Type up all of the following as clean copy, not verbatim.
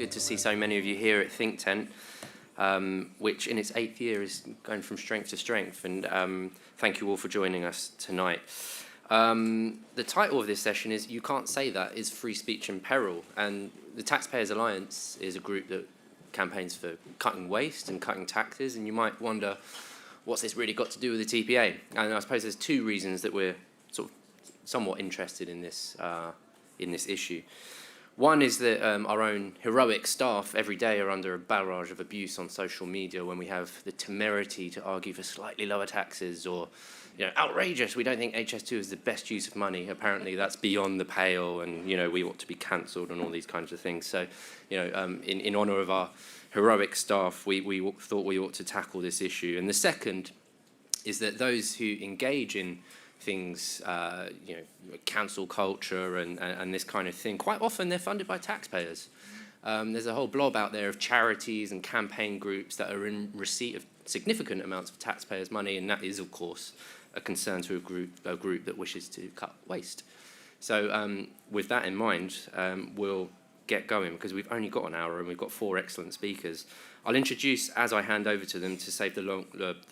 Good to see so many of you here at ThinkTent, which in its 8th year is going from strength to strength. And thank you all for joining us tonight. The title of this session is "You Can't Say That, Is Free Speech in Peril?" And the Taxpayers Alliance is a group that campaigns for cutting waste and cutting taxes. And you might wonder, what's this really got to do with the TPA? And I suppose there's two reasons that we're sort of somewhat interested in this issue. One is that our own heroic staff every day are under a barrage of abuse on social media when we have the temerity to argue for slightly lower taxes, or, outrageous, we don't think HS2 is the best use of money. Apparently that's beyond the pale, and, we ought to be cancelled and all these kinds of things. So, in honour of our heroic staff, we thought we ought to tackle this issue. And the second is that those who engage in things, cancel culture and this kind of thing, quite often they're funded by taxpayers. There's a whole blob out there of charities and campaign groups that are in receipt of significant amounts of taxpayers' money, and that is, of course, a concern to a group that wishes to cut waste. So with that in mind, we'll get going, because we've only got an hour and we've got 4 excellent speakers. I'll introduce as I hand over to them to save the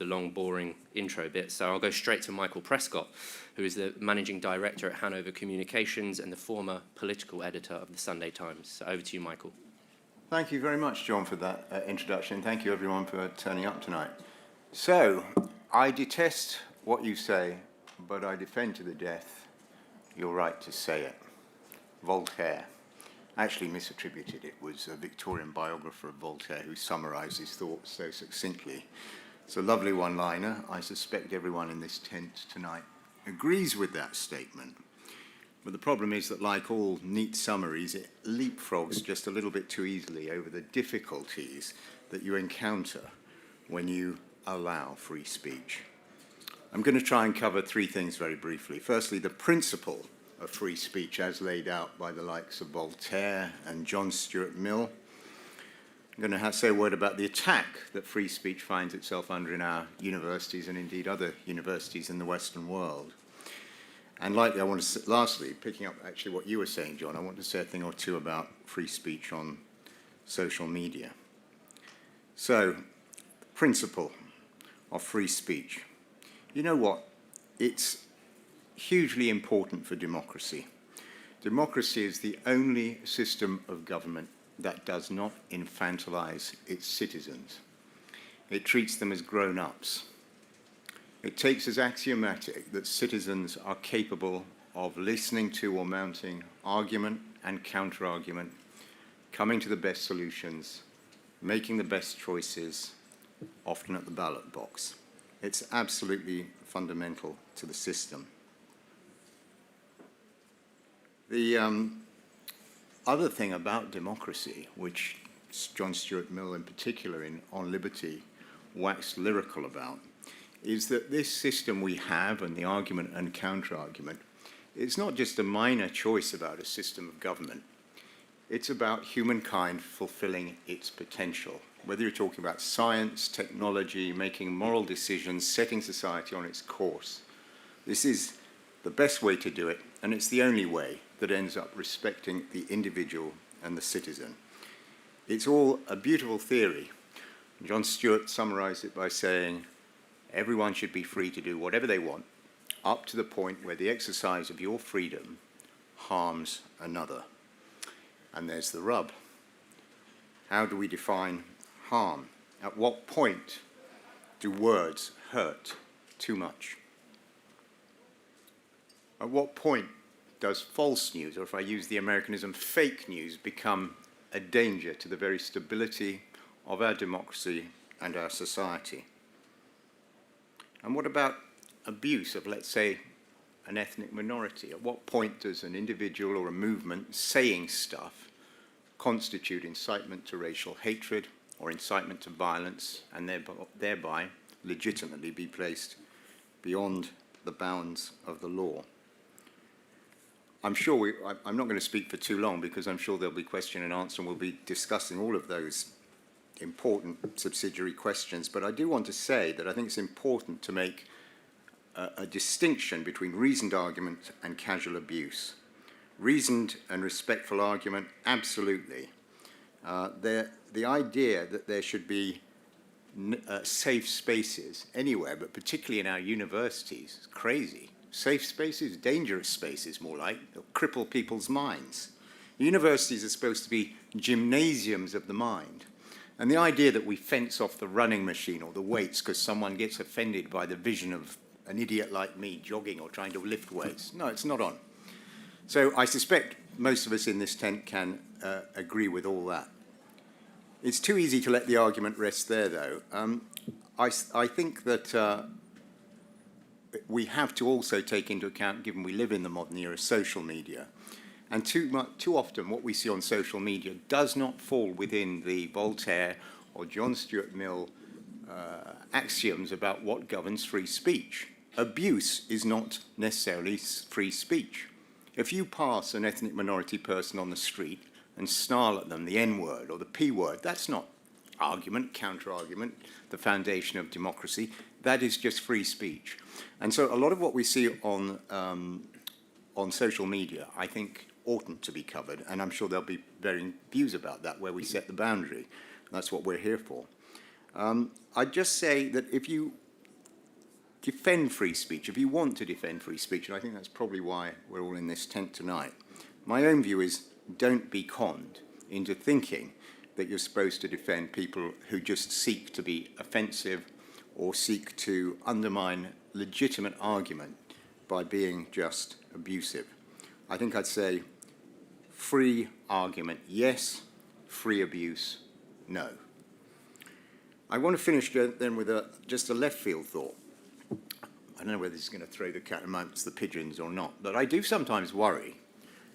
long, boring intro bit. So I'll go straight to Michael Prescott, who is the Managing Director at Hanover Communications and the former political editor of the Sunday Times. So over to you, Michael. Thank you very much, John, for that introduction. Thank you, everyone, for turning up tonight. So, I detest what you say, but I defend to the death your right to say it. Voltaire. Actually misattributed. It was a Victorian biographer of Voltaire who summarized his thoughts so succinctly. It's a lovely one-liner. I suspect everyone in this tent tonight agrees with that statement. But the problem is that, like all neat summaries, it leapfrogs just a little bit too easily over the difficulties that you encounter when you allow free speech. I'm going to try and cover 3 things very briefly. Firstly, the principle of free speech as laid out by the likes of Voltaire and John Stuart Mill. I'm going to say a word about the attack that free speech finds itself under in our universities and indeed other universities in the Western world. And likely, I want to, lastly, picking up actually what you were saying, John, I want to say a thing or two about free speech on social media. So, the principle of free speech. You know what? It's hugely important for democracy. Democracy is the only system of government that does not infantilize its citizens. It treats them as grown-ups. It takes as axiomatic that citizens are capable of listening to or mounting argument and counter-argument, coming to the best solutions, making the best choices, often at the ballot box. It's absolutely fundamental to the system. The other thing about democracy, which John Stuart Mill in particular On Liberty waxed lyrical about, is that this system we have, and the argument and counter-argument, is not just a minor choice about a system of government. It's about humankind fulfilling its potential. Whether you're talking about science, technology, making moral decisions, setting society on its course, this is the best way to do it, and it's the only way that ends up respecting the individual and the citizen. It's all a beautiful theory. John Stuart summarized it by saying, everyone should be free to do whatever they want, up to the point where the exercise of your freedom harms another. And there's the rub. How do we define harm? At what point do words hurt too much? At what point does false news, or if I use the Americanism, fake news, become a danger to the very stability of our democracy and our society? And what about abuse of, let's say, an ethnic minority? At what point does an individual or a movement saying stuff constitute incitement to racial hatred or incitement to violence, and thereby legitimately be placed beyond the bounds of the law? I'm sure I'm not going to speak for too long, because I'm sure there'll be question and answer, and we'll be discussing all of those important subsidiary questions. But I do want to say that I think it's important to make a distinction between reasoned argument and casual abuse. Reasoned and respectful argument, absolutely. The idea that there should be safe spaces anywhere, but particularly in our universities, is crazy. Safe spaces, dangerous spaces, more like, they'll cripple people's minds. Universities are supposed to be gymnasiums of the mind. And the idea that we fence off the running machine or the weights because someone gets offended by the vision of an idiot like me jogging or trying to lift weights, no, it's not on. So I suspect most of us in this tent can agree with all that. It's too easy to let the argument rest there, though. I think that we have to also take into account, given we live in the modern era, social media. And too often what we see on social media does not fall within the Voltaire or John Stuart Mill axioms about what governs free speech. Abuse is not necessarily free speech. If you pass an ethnic minority person on the street and snarl at them the N-word or the P-word, that's not argument, counter-argument, the foundation of democracy. That is just free speech. And so a lot of what we see on social media, I think, oughtn't to be covered, and I'm sure there'll be varying views about that, where we set the boundary. That's what we're here for. I'd just say that if you defend free speech, if you want to defend free speech, and I think that's probably why we're all in this tent tonight, my own view is don't be conned into thinking that you're supposed to defend people who just seek to be offensive or seek to undermine legitimate argument by being just abusive. I think I'd say free argument, yes. Free abuse, no. I want to finish then with just a left field thought. I don't know whether this is going to throw the cat amongst the pigeons or not, but I do sometimes worry,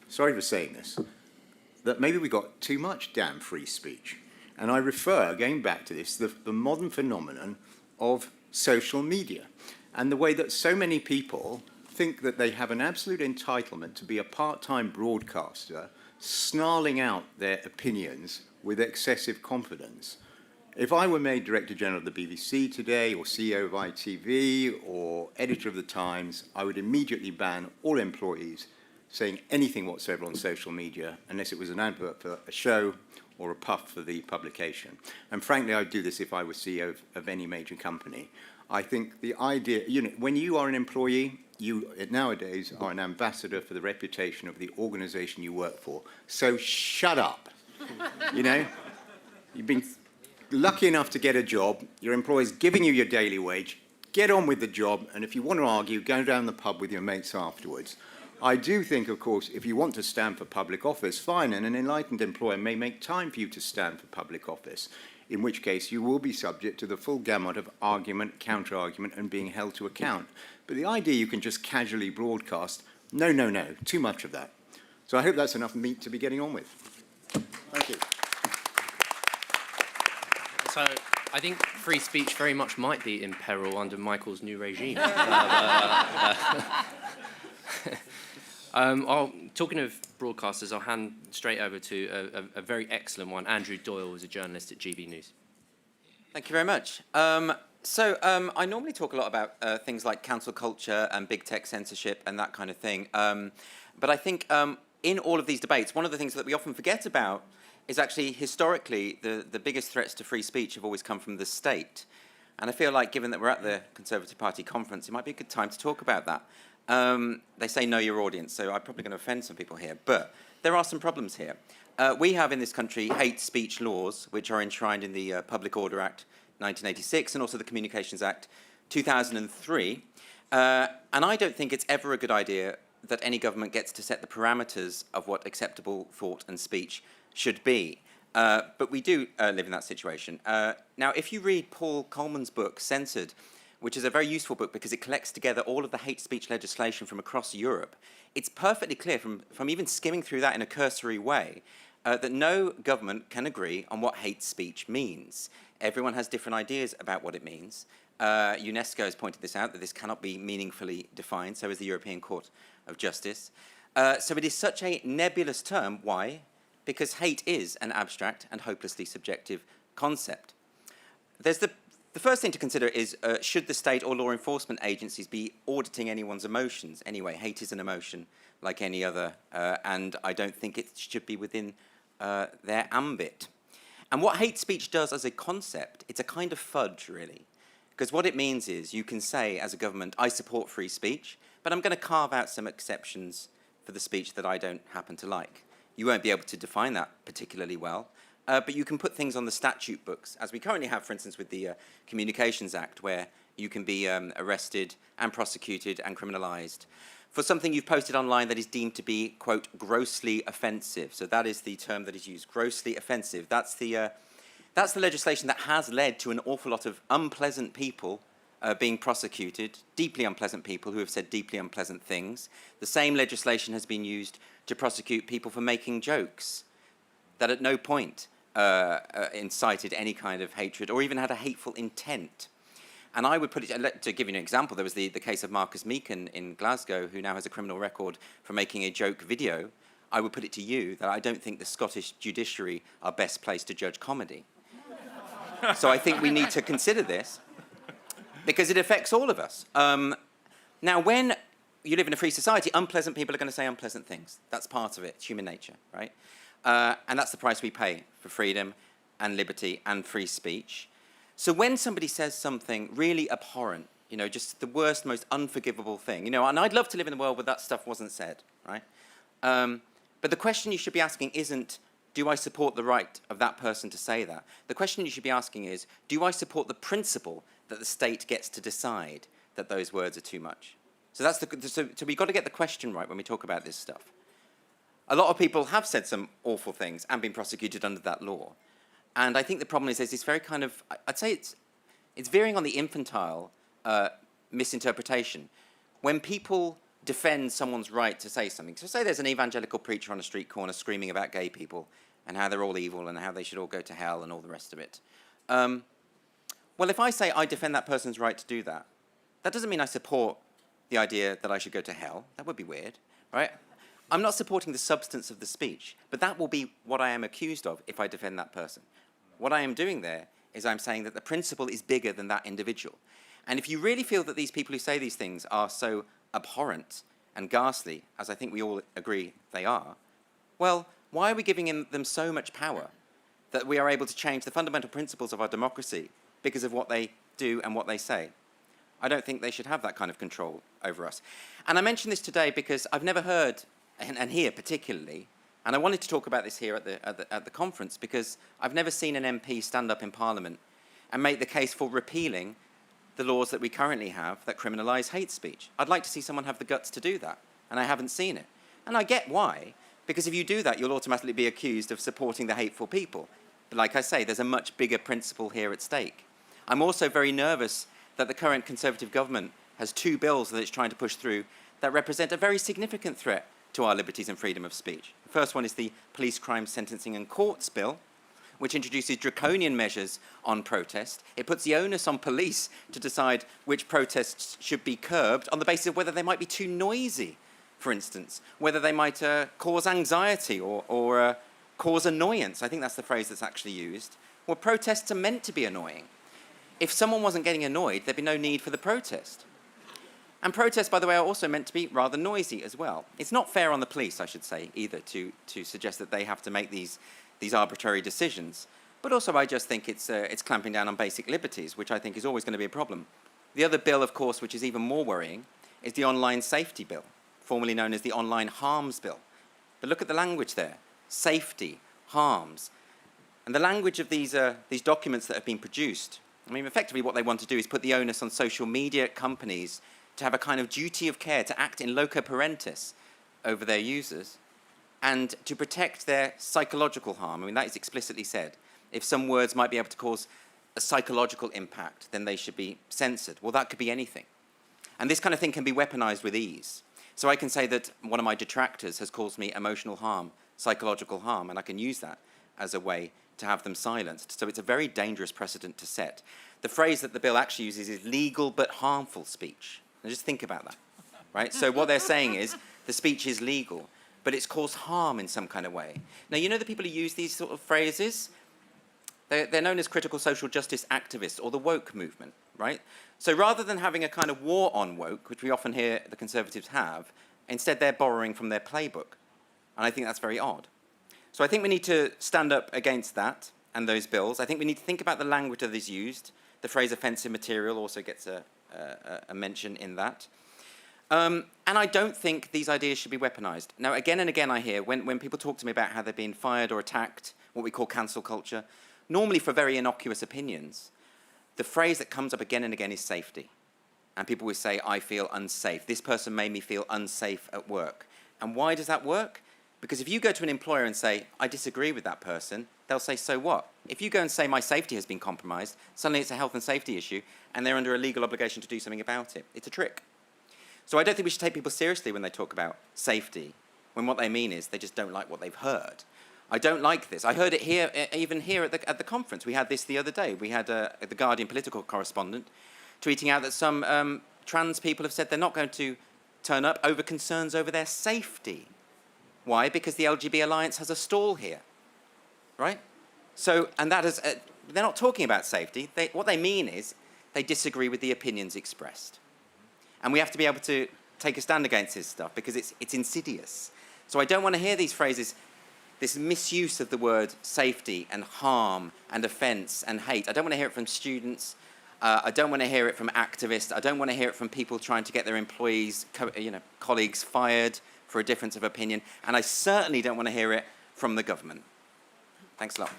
sorry for saying this, that maybe we got too much damn free speech. And I refer, going back to this, the modern phenomenon of social media and the way that so many people think that they have an absolute entitlement to be a part-time broadcaster snarling out their opinions with excessive confidence. If I were made Director General of the BBC today, or CEO of ITV, or editor of The Times, I would immediately ban all employees saying anything whatsoever on social media, unless it was an advert for a show or a puff for the publication. And frankly, I'd do this if I were CEO of any major company. I think the idea, when you are an employee, you nowadays are an ambassador for the reputation of the organization you work for. So shut up. You've been lucky enough to get a job, your employer's giving you your daily wage, get on with the job, and if you want to argue, go down the pub with your mates afterwards. I do think, of course, if you want to stand for public office, fine, and an enlightened employer may make time for you to stand for public office, in which case you will be subject to the full gamut of argument, counter-argument, and being held to account. But the idea you can just casually broadcast, no, too much of that. So I hope that's enough meat to be getting on with. Thank you. So I think free speech very much might be in peril under Michael's new regime. Talking of broadcasters, I'll hand straight over to a very excellent one. Andrew Doyle was a journalist at GB News. Thank you very much. I normally talk a lot about things like cancel culture and big tech censorship and that kind of thing. But I think in all of these debates, one of the things that we often forget about is actually historically the biggest threats to free speech have always come from the state. And I feel like given that we're at the Conservative Party conference, it might be a good time to talk about that. They say know your audience, so I'm probably going to offend some people here, but there are some problems here. We have in this country hate speech laws, which are enshrined in the Public Order Act 1986 and also the Communications Act 2003. And I don't think it's ever a good idea that any government gets to set the parameters of what acceptable thought and speech should be. But we do live in that situation. Now, if you read Paul Coleman's book, Censored, which is a very useful book because it collects together all of the hate speech legislation from across Europe, it's perfectly clear from even skimming through that in a cursory way that no government can agree on what hate speech means. Everyone has different ideas about what it means. UNESCO has pointed this out, that this cannot be meaningfully defined, so is the European Court of Justice. So it is such a nebulous term. Why? Because hate is an abstract and hopelessly subjective concept. There's the first thing to consider is, should the state or law enforcement agencies be auditing anyone's emotions? Anyway, hate is an emotion like any other, and I don't think it should be within their ambit. And what hate speech does as a concept, it's a kind of fudge, really. Because what it means is you can say, as a government, I support free speech, but I'm going to carve out some exceptions for the speech that I don't happen to like. You won't be able to define that particularly well, but you can put things on the statute books, as we currently have, for instance, with the Communications Act, where you can be arrested and prosecuted and criminalised for something you've posted online that is deemed to be, quote, grossly offensive. So that is the term that is used, grossly offensive. That's the legislation that has led to an awful lot of unpleasant people being prosecuted, deeply unpleasant people who have said deeply unpleasant things. The same legislation has been used to prosecute people for making jokes that at no point incited any kind of hatred or even had a hateful intent. And I would put it, to give you an example, there was the case of Marcus Meekin in Glasgow, who now has a criminal record for making a joke video. I would put it to you that I don't think the Scottish judiciary are best placed to judge comedy. So I think we need to consider this, because it affects all of us. Now, when you live in a free society, unpleasant people are going to say unpleasant things. That's part of it. It's human nature, right? And that's the price we pay for freedom and liberty and free speech. So when somebody says something really abhorrent, you know, just the worst, most unforgivable thing, you know, and I'd love to live in a world where that stuff wasn't said, right? But the question you should be asking isn't, do I support the right of that person to say that? The question you should be asking is, do I support the principle that the state gets to decide that those words are too much? So so we've got to get the question right when we talk about this stuff. A lot of people have said some awful things and been prosecuted under that law. And I think the problem is there's this very kind of, I'd say it's veering on the infantile misinterpretation. When people defend someone's right to say something, so say there's an evangelical preacher on a street corner screaming about gay people and how they're all evil and how they should all go to hell and all the rest of it. Well, if I say I defend that person's right to do that, that doesn't mean I support the idea that I should go to hell. That would be weird, right? I'm not supporting the substance of the speech, but that will be what I am accused of if I defend that person. What I am doing there is I'm saying that the principle is bigger than that individual. And if you really feel that these people who say these things are so abhorrent and ghastly, as I think we all agree they are, well, why are we giving them so much power that we are able to change the fundamental principles of our democracy because of what they do and what they say? I don't think they should have that kind of control over us. And I mention this today because I've never heard, and here particularly, and I wanted to talk about this here at the conference because I've never seen an MP stand up in Parliament and make the case for repealing the laws that we currently have that criminalise hate speech. I'd like to see someone have the guts to do that, and I haven't seen it. And I get why, because if you do that, you'll automatically be accused of supporting the hateful people. But like I say, there's a much bigger principle here at stake. I'm also very nervous that the current Conservative government has two bills that it's trying to push through that represent a very significant threat to our liberties and freedom of speech. The first one is the Police Crime Sentencing and Courts Bill, which introduces draconian measures on protest. It puts the onus on police to decide which protests should be curbed on the basis of whether they might be too noisy, for instance, whether they might cause anxiety or cause annoyance. I think that's the phrase that's actually used. Well, protests are meant to be annoying. If someone wasn't getting annoyed, there'd be no need for the protest. And protests, by the way, are also meant to be rather noisy as well. It's not fair on the police, I should say, either, to suggest that they have to make these arbitrary decisions. But also, I just think it's clamping down on basic liberties, which I think is always going to be a problem. The other bill, of course, which is even more worrying, is the Online Safety Bill, formerly known as the Online Harms Bill. But look at the language there. Safety, harms. And the language of these documents that have been produced, I mean, effectively what they want to do is put the onus on social media companies to have a kind of duty of care, to act in loco parentis over their users, and to protect their psychological harm. I mean, that is explicitly said. If some words might be able to cause a psychological impact, then they should be censored. Well, that could be anything. And this kind of thing can be weaponized with ease. So I can say that one of my detractors has caused me emotional harm, psychological harm, and I can use that as a way to have them silenced. So it's a very dangerous precedent to set. The phrase that the bill actually uses is legal but harmful speech. Now just think about that, right? So what they're saying is the speech is legal, but it's caused harm in some kind of way. Now, you know the people who use these sort of phrases? They're known as critical social justice activists, or the woke movement, right? So rather than having a kind of war on woke, which we often hear the Conservatives have, instead they're borrowing from their playbook. And I think that's very odd. So I think we need to stand up against that. and those bills. I think we need to think about the language that is used. The phrase offensive material also gets a mention in that. And I don't think these ideas should be weaponized. Now, again and again I hear, when people talk to me about how they're being fired or attacked, what we call cancel culture, normally for very innocuous opinions, the phrase that comes up again and again is safety. And people will say, I feel unsafe. This person made me feel unsafe at work. And why does that work? Because if you go to an employer and say, I disagree with that person, they'll say, so what? If you go and say, my safety has been compromised, suddenly it's a health and safety issue, and they're under a legal obligation to do something about it. It's a trick. So I don't think we should take people seriously when they talk about safety, when what they mean is they just don't like what they've heard. I don't like this. I heard it here, even here at the conference. We had this the other day. We had the Guardian political correspondent tweeting out that some trans people have said they're not going to turn up over concerns over their safety. Why? Because the LGB Alliance has a stall here, right? So, and that is, they're not talking about safety. What they mean is they disagree with the opinions expressed. And we have to be able to take a stand against this stuff because it's insidious. So I don't want to hear these phrases, this misuse of the word safety and harm and offence and hate. I don't want to hear it from students. I don't want to hear it from activists. I don't want to hear it from people trying to get their employees, colleagues fired for a difference of opinion. And I certainly don't want to hear it from the government. Thanks a lot.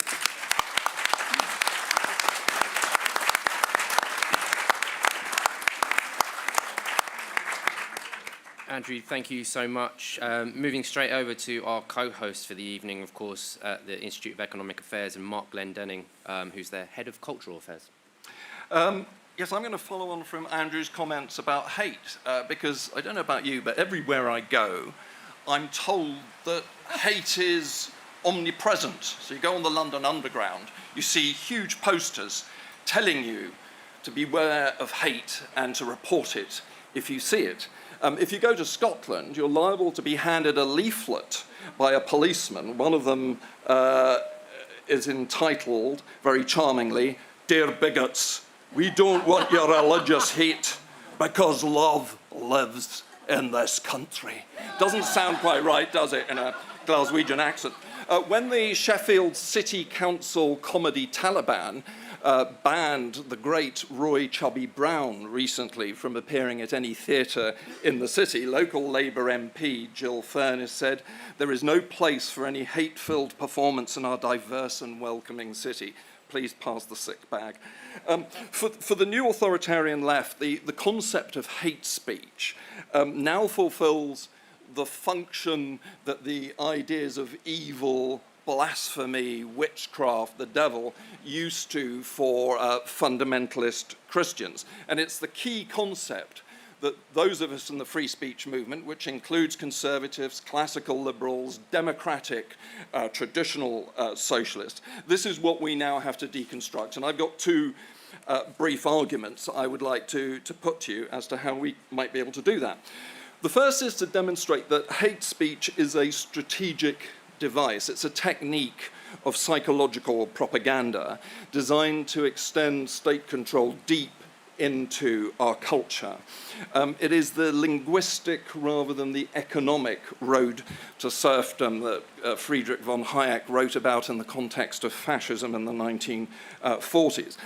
Andrew, thank you so much. Moving straight over to our co-host for the evening, of course, at the Institute of Economic Affairs, and Mark Glendening, who's their head of cultural affairs. Yes, I'm going to follow on from Andrew's comments about hate, because I don't know about you, but everywhere I go, I'm told that hate is omnipresent. So you go on the London Underground, you see huge posters telling you to beware of hate and to report it if you see it. If you go to Scotland, you're liable to be handed a leaflet by a policeman. One of them is entitled, very charmingly, Dear Bigots, we don't want your religious hate because love lives in this country. Doesn't sound quite right, does it, in a Glaswegian accent? When the Sheffield City Council comedy Taliban banned the great Roy Chubby Brown recently from appearing at any theatre in the city, local Labour MP Jill Furness said, there is no place for any hate-filled performance in our diverse and welcoming city. Please pass the sick bag. For the new authoritarian left, the concept of hate speech now fulfills the function that the ideas of evil, blasphemy, witchcraft, the devil used to for fundamentalist Christians. And it's the key concept that those of us in the free speech movement, which includes conservatives, classical liberals, democratic, traditional socialists, this is what we now have to deconstruct. And I've got two brief arguments I would like to put to you as to how we might be able to do that. The first is to demonstrate that hate speech is a strategic device. It's a technique of psychological propaganda designed to extend state control deep into our culture. It is the linguistic rather than the economic road to serfdom that Friedrich von Hayek wrote about in the context of fascism in the 1940s.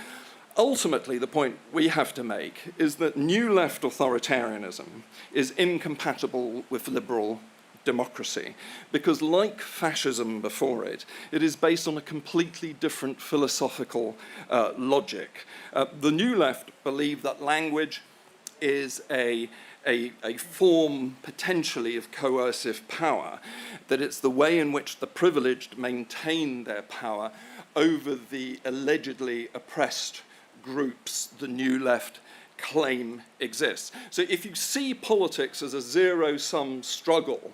Ultimately, the point we have to make is that new left authoritarianism is incompatible with liberal democracy, because like fascism before it, it is based on a completely different philosophical logic. The new left believe that language is a form potentially of coercive power, that it's the way in which the privileged maintain their power over the allegedly oppressed groups the new left claim exists. So if you see politics as a zero-sum struggle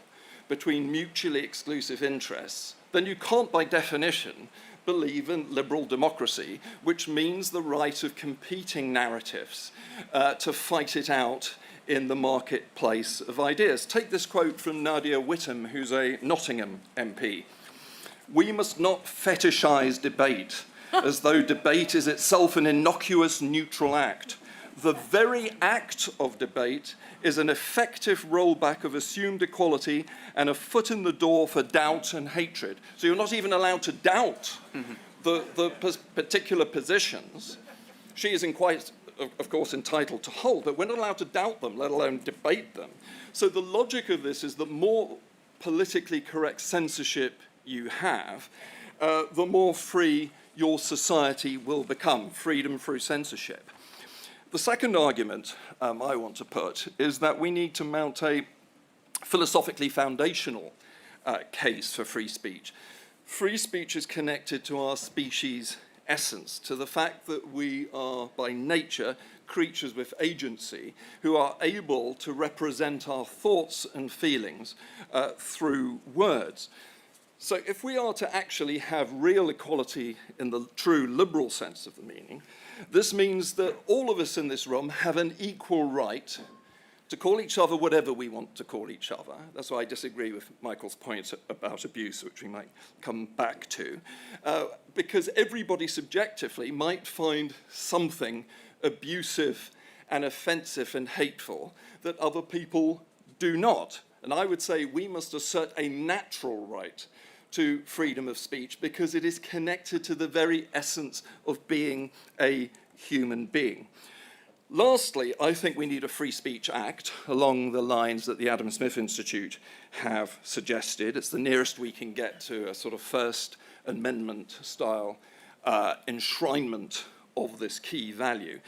between mutually exclusive interests, then you can't, by definition, believe in liberal democracy, which means the right of competing narratives to fight it out in the marketplace of ideas. Take this quote from Nadia Whittome, who's a Nottingham MP. "We must not fetishize debate as though debate is itself an innocuous neutral act. The very act of debate is an effective rollback of assumed equality and a foot in the door for doubt and hatred." So you're not even allowed to doubt particular positions she is quite, of course, entitled to hold, but we're not allowed to doubt them, let alone debate them. So the logic of this is the more politically correct censorship you have, the more free your society will become, freedom through censorship. The second argument I want to put is that we need to mount a philosophically foundational case for free speech. Free speech is connected to our species' essence, to the fact that we are, by nature, creatures with agency who are able to represent our thoughts and feelings through words. So if we are to actually have real equality in the true liberal sense of the meaning, this means that all of us in this room have an equal right to call each other whatever we want to call each other. That's why I disagree with Michael's point about abuse, which we might come back to, because everybody subjectively might find something abusive and offensive and hateful that other people do not. And I would say we must assert a natural right to freedom of speech because it is connected to the very essence of being a human being. Lastly, I think we need a Free Speech Act along the lines that the Adam Smith Institute have suggested. It's the nearest we can get to a sort of First Amendment style enshrinement of this key value.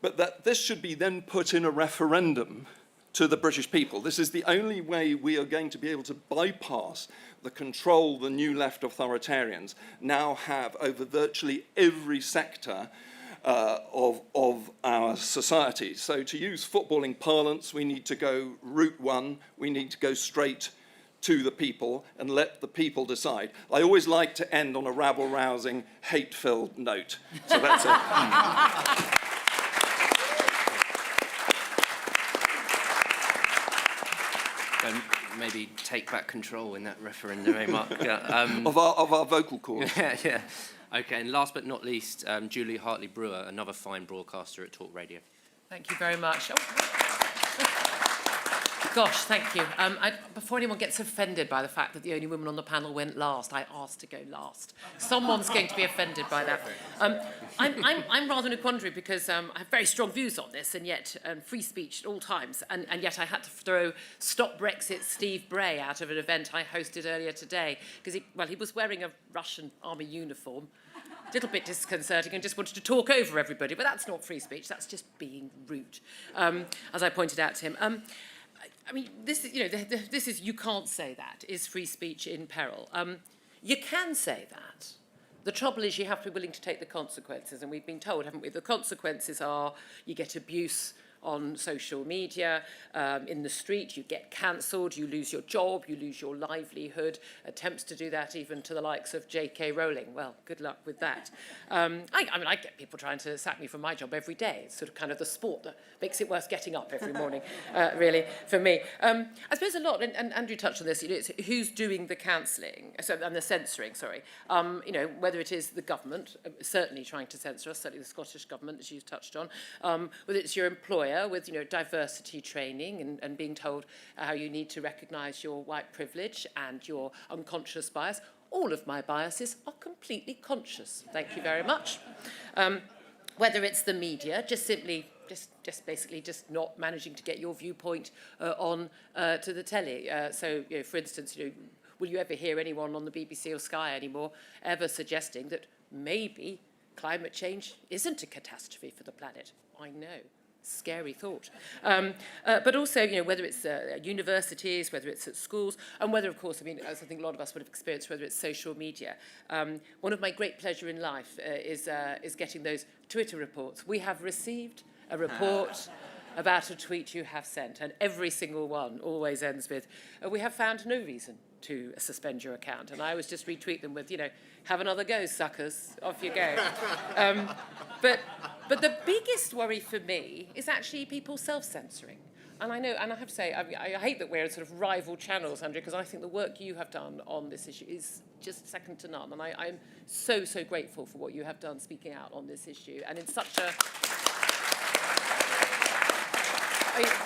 But that this should be then put in a referendum to the British people. This is the only way we are going to be able to bypass the control the new left authoritarians now have over virtually every sector of our society. So to use footballing parlance, we need to go route one, we need to go straight to the people and let the people decide. I always like to end on a rabble-rousing, hate-filled note. So that's it. Don't maybe take back control in that referendum, eh, Mark? Yeah, of our vocal cords. yeah. Okay, and last but not least, Julie Hartley-Brewer, another fine broadcaster at Talk Radio. Thank you very much. Gosh, thank you. Before anyone gets offended by the fact that the only woman on the panel went last, I asked to go last. Someone's going to be offended by that. I'm rather in a quandary because I have very strong views on this, and yet free speech at all times, and yet I had to throw Stop Brexit Steve Bray out of an event I hosted earlier today because he was wearing a Russian army uniform. A little bit disconcerting and just wanted to talk over everybody, but that's not free speech, that's just being rude, as I pointed out to him. I mean, this is, this is, you can't say that, is free speech in peril. You can say that. The trouble is you have to be willing to take the consequences, and we've been told, haven't we, the consequences are you get abuse on social media, in the street, you get cancelled, you lose your job, you lose your livelihood, attempts to do that even to the likes of J.K. Rowling. Well, good luck with that. I mean, I get people trying to sack me from my job every day. It's sort of kind of the sport that makes it worth getting up every morning, really, for me. I suppose a lot, and Andrew touched on this, it's who's doing the cancelling, and the censoring, sorry. Whether it is the government, certainly trying to censor us, certainly the Scottish government, as you've touched on, whether it's your employer, with diversity training and being told how you need to recognise your white privilege and your unconscious bias. All of my biases are completely conscious. Thank you very much. Whether it's the media, just basically not managing to get your viewpoint on to the telly. For instance, will you ever hear anyone on the BBC or Sky anymore ever suggesting that maybe climate change isn't a catastrophe for the planet? I know. Scary thought. But also, whether it's universities, whether it's at schools, and whether, of course, as I think a lot of us would have experienced, whether it's social media. One of my great pleasure in life is getting those Twitter reports. We have received a report about a tweet you have sent, and every single one always ends with, we have found no reason to suspend your account. And I always just retweet them with, have another go, suckers, off you go. But the biggest worry for me is actually people self-censoring. And I know, and I have to say, I hate that we're sort of rival channels, Andrew, because I think the work you have done on this issue is just second to none. And I'm so, so grateful for what you have done speaking out on this issue. And in such a...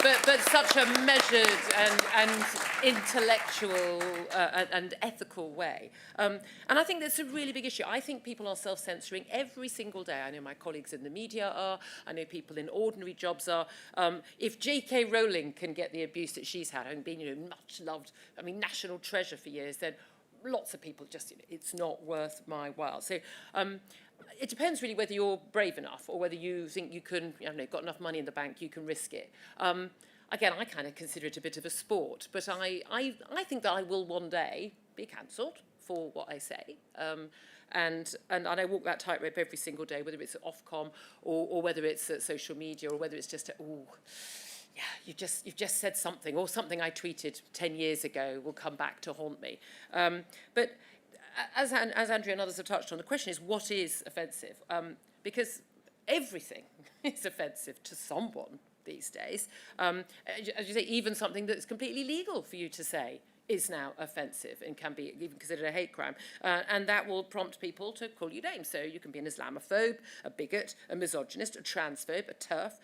but such a measured and intellectual and ethical way. And I think that's a really big issue. I think people are self-censoring every single day. I know my colleagues in the media are. I know people in ordinary jobs are. If J.K. Rowling can get the abuse that she's had, having been, much loved, national treasure for years, then lots of people just, it's not worth my while. So it depends really whether you're brave enough or whether you think you can, got enough money in the bank, you can risk it. Again, I kind of consider it a bit of a sport, but I think that I will one day be cancelled for what I say. And I walk that tightrope every single day, whether it's Ofcom or whether it's at social media or whether it's just, yeah, you've just said something, or something I tweeted 10 years ago will come back to haunt me. But as Andrea and others have touched on, the question is, what is offensive? Because everything is offensive to someone these days. As you say, even something that's completely legal for you to say is now offensive and can be even considered a hate crime. And that will prompt people to call you names. So you can be an Islamophobe, a bigot, a misogynist, a transphobe, a TERF,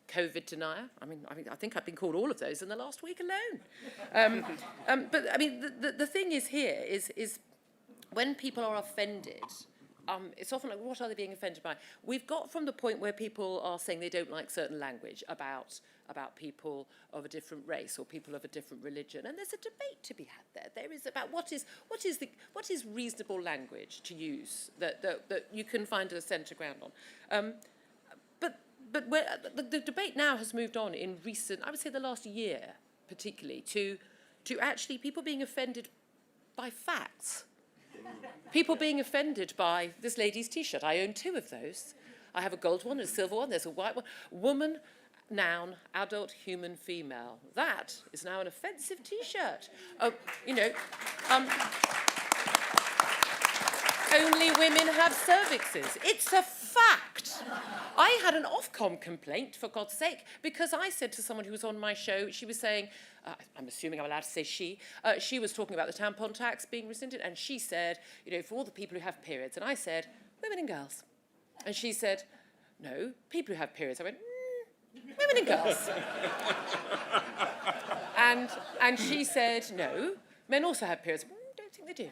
COVID denier. I think I've been called all of those in the last week alone. But the thing is here is when people are offended, it's often like, what are they being offended by? We've got from the point where people are saying they don't like certain language about people of a different race or people of a different religion, and there's a debate to be had there. There is about what is reasonable language to use that you can find a centre ground on. But where, the debate now has moved on in recent, I would say the last year particularly, to actually people being offended by facts. People being offended by this lady's T-shirt. I own 2 of those. I have a gold one and a silver one. There's a white one. Woman, noun, adult, human, female. That is now an offensive T-shirt. Only women have cervixes. It's a fact. I had an Ofcom complaint, for God's sake, because I said to someone who was on my show, she was saying, I'm assuming I'm allowed to say she was talking about the tampon tax being rescinded, and she said, for all the people who have periods. And I said, women and girls. And she said, no, people who have periods. I went, women and girls. and she said, no, men also have periods. Don't think they do.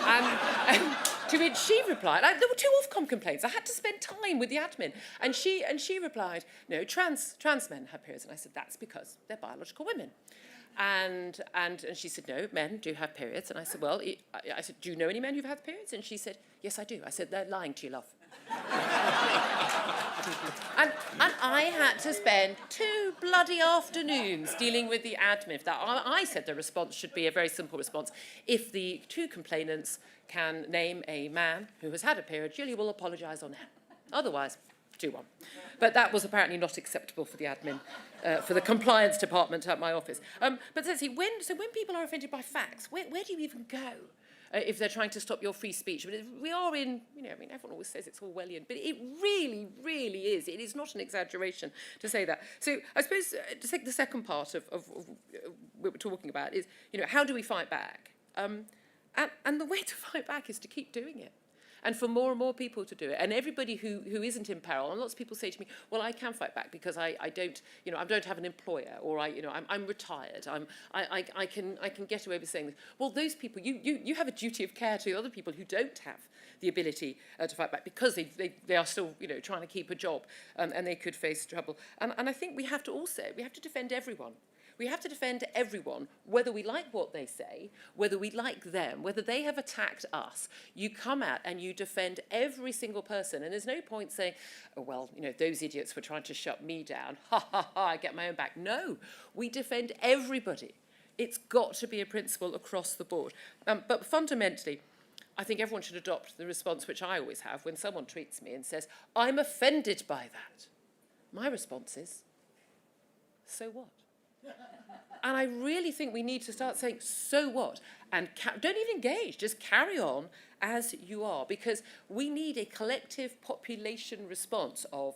And to which she replied, there were 2 Ofcom complaints. I had to spend time with the admin. And she replied, no, trans men have periods. And I said, that's because they're biological women. And she said, no, men do have periods. And I said, well, I said, do you know any men who've had periods? And she said, yes, I do. I said, they're lying to you, love. And I had to spend 2 bloody afternoons dealing with the admin for that. I said the response should be a very simple response. If the 2 complainants can name a man who has had a period, Julie will apologise on air. Otherwise, do one. But that was apparently not acceptable for the admin, for the compliance department at my office. But so when people are offended by facts, where do you even go? If they're trying to stop your free speech. But we are in, everyone always says it's Orwellian, but it really, really is. It is not an exaggeration to say that. So I suppose to take the second part of what we're talking about is, how do we fight back? And the way to fight back is to keep doing it. And for more and more people to do it. And everybody who isn't in peril, and lots of people say to me, well, I can fight back because I don't have an employer, or I'm retired. I can get away with saying this. Well, those people, you have a duty of care to other people who don't have the ability to fight back because they are still, trying to keep a job, and they could face trouble. And I think we have to defend everyone. We have to defend everyone, whether we like what they say, whether we like them, whether they have attacked us. You come out and you defend every single person. And there's no point saying, oh, well, those idiots were trying to shut me down. Ha, ha, ha, I get my own back. No, we defend everybody. It's got to be a principle across the board. But fundamentally, I think everyone should adopt the response which I always have when someone tweets me and says, I'm offended by that. My response is, so what? And I really think we need to start saying, so what? And don't even engage, just carry on as you are, because we need a collective population response of,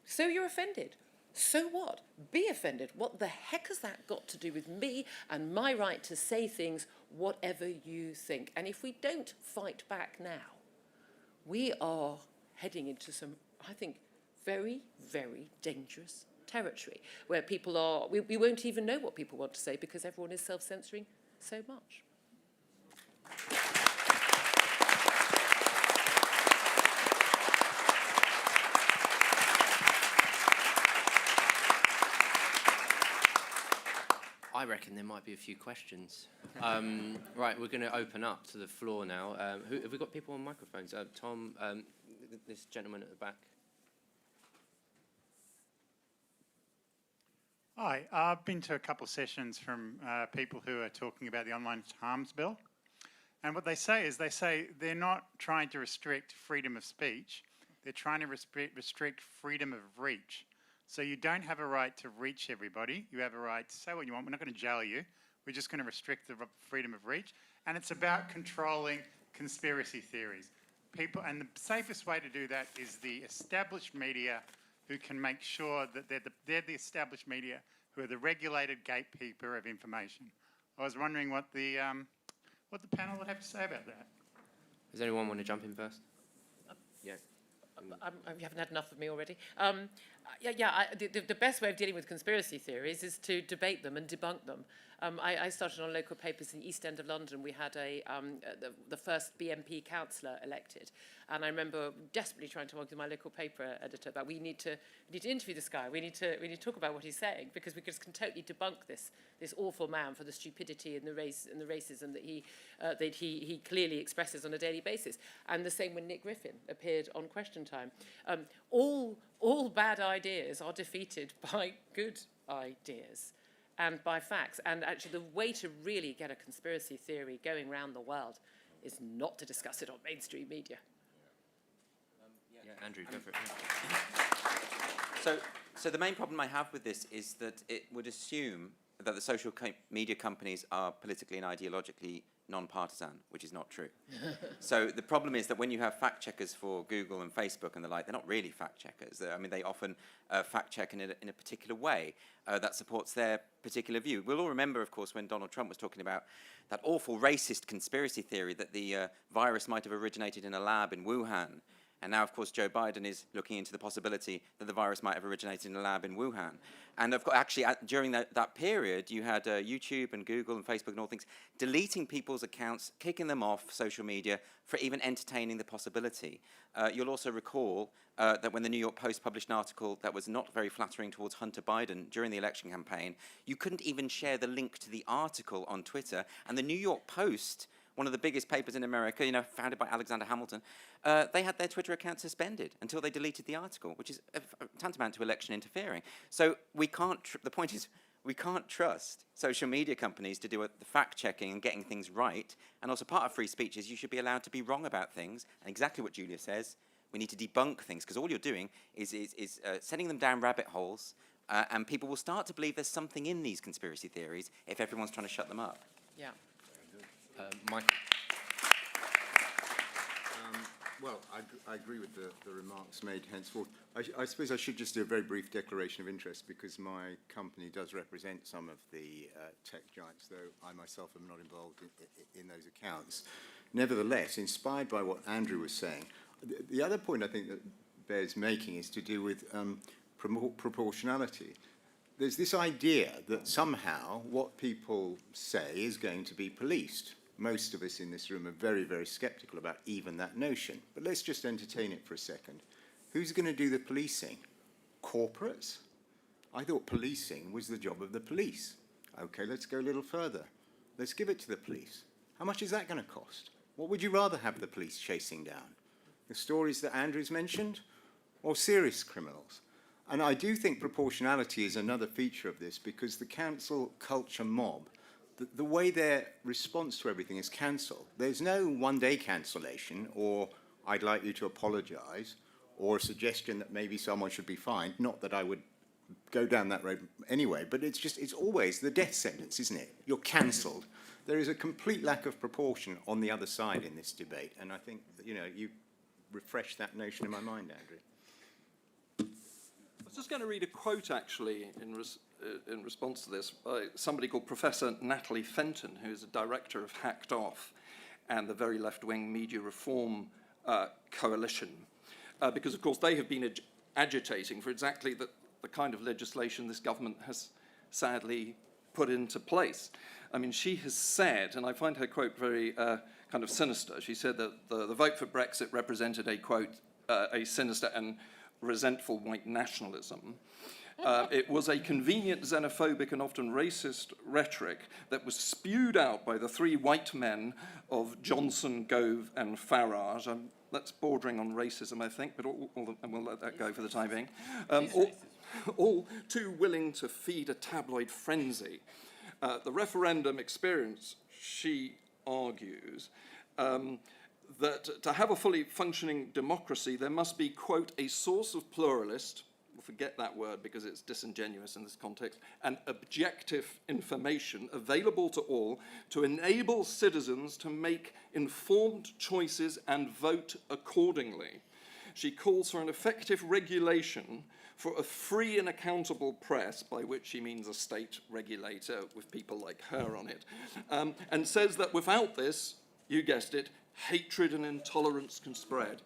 so you're offended. So what? Be offended. What the heck has that got to do with me and my right to say things, whatever you think? And if we don't fight back now, we are heading into some, I think, very, very dangerous territory where people are, we won't even know what people want to say because everyone is self-censoring so much. I reckon there might be a few questions. Right, we're going to open up to the floor now. Have we got people on microphones? Tom, this gentleman at the back. Hi, I've been to a couple of sessions from people who are talking about the Online Harms Bill. And what they say is they're not trying to restrict freedom of speech. They're trying to restrict freedom of reach. So you don't have a right to reach everybody. You have a right to say what you want. We're not going to jail you. We're just going to restrict the freedom of reach. And it's about controlling conspiracy theories. And the safest way to do that is the established media who can make sure that they're the established media who are the regulated gatekeeper of information. I was wondering what the panel would have to say about that. Does anyone want to jump in first? Yeah. You haven't had enough of me already. The best way of dealing with conspiracy theories is to debate them and debunk them. I started on local papers in the East End of London. We had the first BNP councillor elected, and I remember desperately trying to argue with my local paper editor about we need to interview this guy. We need to talk about what he's saying because we just can totally debunk this awful man for the stupidity and the racism that he clearly expresses on a daily basis. And the same when Nick Griffin appeared on Question Time. All bad ideas are defeated by good ideas and by facts. And actually the way to really get a conspiracy theory going around the world is not to discuss it on mainstream media. Yeah, Andrew, go for it. So the main problem I have with this is that it would assume that the social media companies are politically and ideologically non-partisan, which is not true. So the problem is that when you have fact checkers for Google and Facebook and the like, they're not really fact checkers. I mean, they often fact check in a particular way that supports their particular view. We'll all remember, of course, when Donald Trump was talking about that awful racist conspiracy theory that the virus might have originated in a lab in Wuhan. And now, of course, Joe Biden is looking into the possibility that the virus might have originated in a lab in Wuhan. And of course, actually, during that period, you had YouTube and Google and Facebook and all things deleting people's accounts, kicking them off social media for even entertaining the possibility. You'll also recall that when the New York Post published an article that was not very flattering towards Hunter Biden during the election campaign, you couldn't even share the link to the article on Twitter. And the New York Post, one of the biggest papers in America, founded by Alexander Hamilton, they had their Twitter account suspended until they deleted the article, which is tantamount to election interfering. So we can't, the point is, we can't trust social media companies to do the fact-checking and getting things right. And also part of free speech is you should be allowed to be wrong about things. And exactly what Julia says, we need to debunk things, because all you're doing is sending them down rabbit holes, and people will start to believe there's something in these conspiracy theories if everyone's trying to shut them up. Yeah. Michael. Well, I agree with the remarks made henceforth. I suppose I should just do a very brief declaration of interest because my company does represent some of the tech giants, though I myself am not involved in those accounts. Nevertheless, inspired by what Andrew was saying, the other point I think that bears making is to do with proportionality. There's this idea that somehow what people say is going to be policed. Most of us in this room are very, very sceptical about even that notion. But let's just entertain it for a second. Who's going to do the policing? Corporates? I thought policing was the job of the police. Okay, let's go a little further. Let's give it to the police. How much is that going to cost? What would you rather have the police chasing down? The stories that Andrew's mentioned? Or serious criminals? And I do think proportionality is another feature of this because the cancel culture mob, the way their response to everything is cancel. There's no one-day cancellation or I'd like you to apologise or a suggestion that maybe someone should be fined. Not that I would go down that road anyway, but it's always the death sentence, isn't it? You're cancelled. There is a complete lack of proportion on the other side in this debate, and I think you refreshed that notion in my mind, Andrew. I was just going to read a quote, actually, in response to this, by somebody called Professor Natalie Fenton, who is a director of Hackedoff and the very left-wing media reform coalition, because, of course, they have been agitating for exactly the kind of legislation this government has sadly put into place. I mean, she has said, and I find her quote very kind of sinister, she said that the vote for Brexit represented a, quote, a sinister and resentful white nationalism. It was a convenient xenophobic and often racist rhetoric that was spewed out by the three white men of Johnson, Gove, and Farage. That's bordering on racism, I think, but and we'll let that go for the time being. All too willing to feed a tabloid frenzy. The referendum experience, she argues, that to have a fully functioning democracy, there must be, quote, a source of pluralist, we'll forget that word because it's disingenuous in this context, and objective information available to all to enable citizens to make informed choices and vote accordingly. She calls for an effective regulation for a free and accountable press, by which she means a state regulator with people like her on it, and says that without this, you guessed it, hatred and intolerance can spread.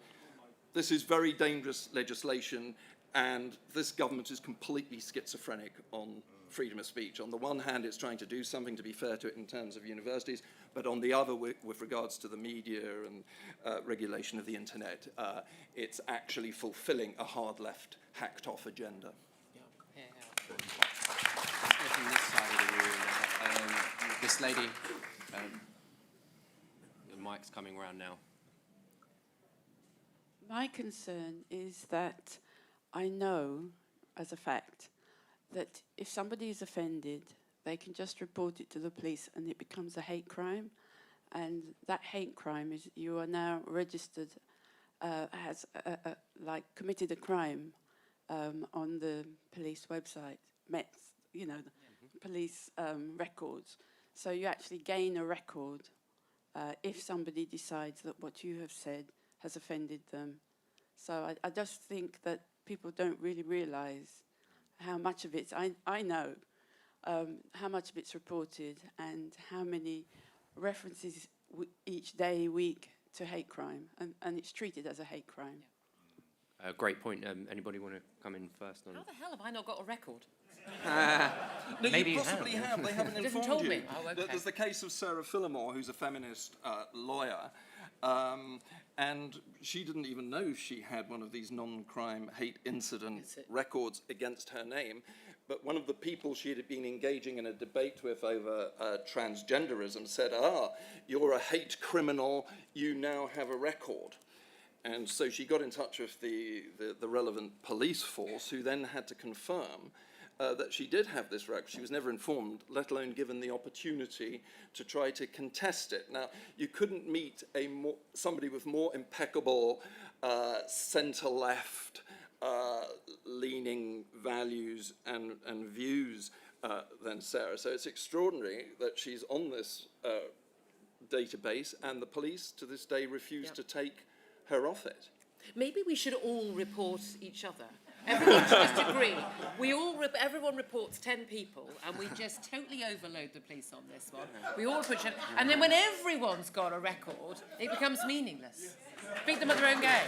This is very dangerous legislation, and this government is completely schizophrenic on freedom of speech. On the one hand, it's trying to do something to be fair to it in terms of universities, but on the other, with regards to the media and regulation of the internet, it's actually fulfilling a hard left, hacked off agenda. From this side of the room now. This lady, the mic's coming around now. My concern is that I know, as a fact, that if somebody is offended, they can just report it to the police and it becomes a hate crime. And that hate crime is you are now registered as committed a crime on the police website, police records. So you actually gain a record if somebody decides that what you have said has offended them. So I just think that people don't really realise how much of it, I know how much of it's reported and how many references each day, week to hate crime, and it's treated as a hate crime. Great point. Anybody want to come in first? How the hell have I not got a record? No, Maybe you you possibly have. They haven't Hasn't informed told you. me. Oh, okay. There's the case of Sarah Phillimore, who's a feminist lawyer, and she didn't even know she had one of these non-crime hate incident records against her name. But one of the people she had been engaging in a debate with over transgenderism said, you're a hate criminal, you now have a record. And so she got in touch with the relevant police force, who then had to confirm that she did have this record. She was never informed, let alone given the opportunity to try to contest it. Now, you couldn't meet somebody with more impeccable centre-left leaning values and views than Sarah. So it's extraordinary that she's on this database, and the police to this day refuse to take her off it. Maybe we should all report each other. Everyone should just agree. Everyone reports 10 people, and we just totally overload the police on this one. We all put, and then when everyone's got a record, it becomes meaningless. Beat them at their own game.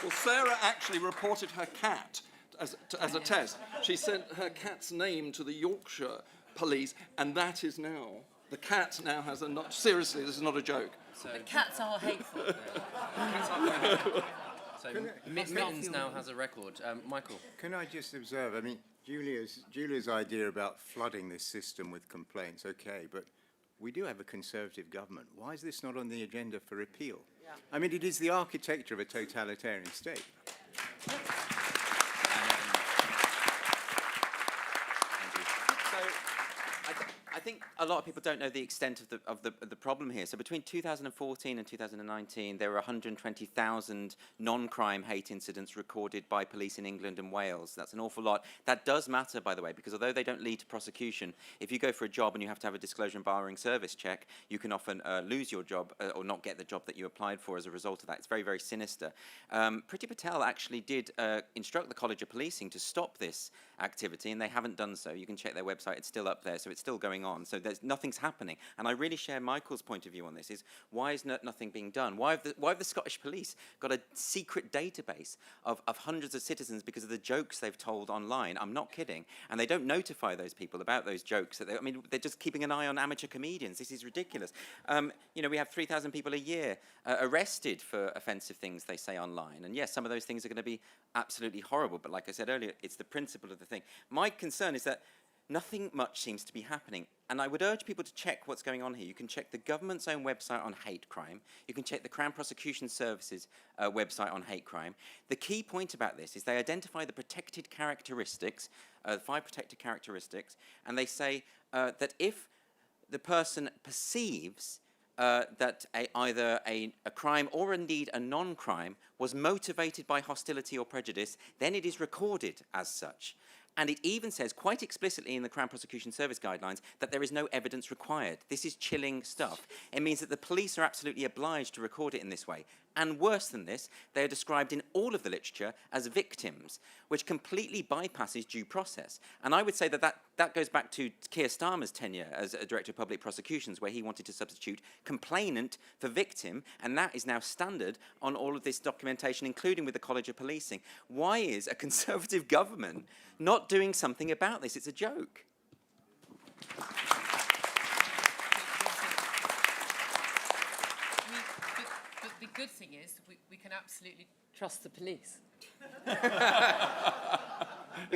Well, Sarah actually reported her cat as a test. She sent her cat's name to the Yorkshire police, and that is now, the cat now has seriously, this is not a joke. So, the cats are hateful. So Mittens now has a record. Michael? Can I just observe, I mean, Julia's idea about flooding this system with complaints, okay, but we do have a Conservative government. Why is this not on the agenda for repeal? Yeah. I mean, it is the architecture of a totalitarian state. I think a lot of people don't know the extent of the problem here. So between 2014 and 2019, there were 120,000 non-crime hate incidents recorded by police in England and Wales. That's an awful lot. That does matter, by the way, because although they don't lead to prosecution, if you go for a job and you have to have a disclosure and barring service check, you can often lose your job or not get the job that you applied for as a result of that. It's very, very sinister. Priti Patel actually did instruct the College of Policing to stop this activity, and they haven't done so. You can check their website. It's still up there, so it's still going on. on, so nothing's happening. And I really share Michael's point of view on this, is why is nothing being done? Why have the Scottish police got a secret database of hundreds of citizens because of the jokes they've told online? I'm not kidding. And they don't notify those people about those jokes. They're just keeping an eye on amateur comedians. This is ridiculous. We have 3,000 people a year arrested for offensive things they say online. And yes, some of those things are going to be absolutely horrible. But like I said earlier, it's the principle of the thing. My concern is that nothing much seems to be happening. And I would urge people to check what's going on here. You can check the government's own website on hate crime. You can check the Crown Prosecution Service's website on hate crime. The key point about this is they identify the protected characteristics, 5 protected characteristics, and they say that if the person perceives that either a crime or indeed a non-crime was motivated by hostility or prejudice, then it is recorded as such. And it even says quite explicitly in the Crown Prosecution Service guidelines that there is no evidence required. This is chilling stuff. It means that the police are absolutely obliged to record it in this way. And worse than this, they are described in all of the literature as victims, which completely bypasses due process. And I would say that goes back to Keir Starmer's tenure as a Director of Public Prosecutions, where he wanted to substitute complainant for victim, and that is now standard on all of this documentation, including with the College of Policing. Why is a Conservative government not doing something about this? It's a joke. But the good thing is we can absolutely trust the police. We